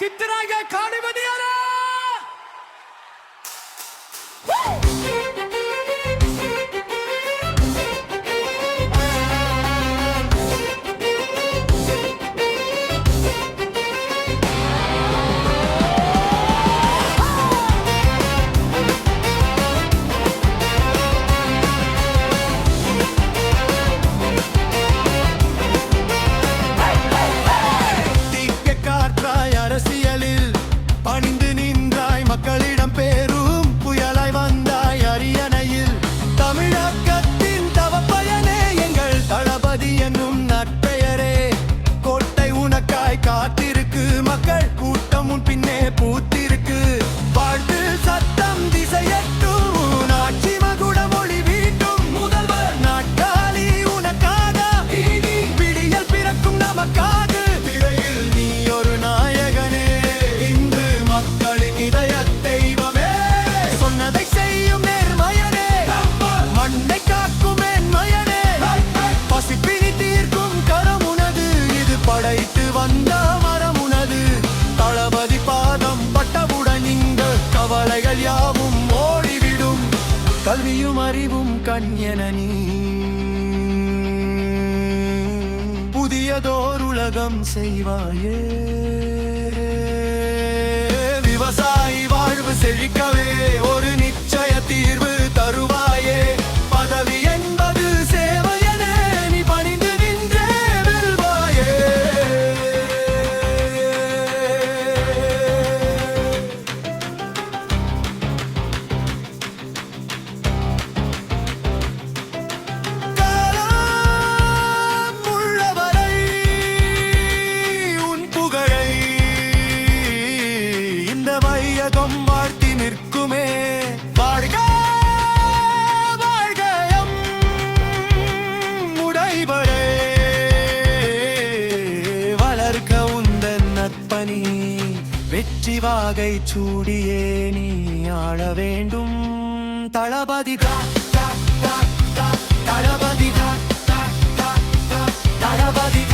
கித்தனாக காணிமதியாரா காத்திருக்கு மக்கள் கூட்டம் உன் பின்னே பூத்திருக்கு வாழ்த்து சத்தம் திசையட்டும் ஆட்சி மகுட மொழி வீட்டும் முதல்வர் நாட்காலி உனக்காக விடியல் பிறக்கும் நமக்காக திரையில் நீ ஒரு நாயகனே இன்று மக்களின் இதய தெய்வமே சொன்னதை செய்யும் நேர்மையனே மண்ணை காக்கும் மேன்மையனே பசிப்பினி தீர்க்கும் கரம் உனது இது படைத்து வந்த கவலைகள் யாவும் ஓடிவிடும் கல்வியும் அறிவும் கண்யன நீ புதியதோர் உலகம் செய்வாயே விவசாயி வாழ்வு செழிக்கவே ஒரு நிச்சய தீர்வு தருவாயே பதவி என்பது சேவையென நீ பணிந்து நின்றே வெல்வாயே வாழ்த்தி நிற்குமே வாழ்க வாழ்கயம் உடைபடே வளர்க்க உந்தன் நற்பணி வெற்றி வாகை சூடியே நீ ஆள வேண்டும் தளபதி தளபதி தளபதி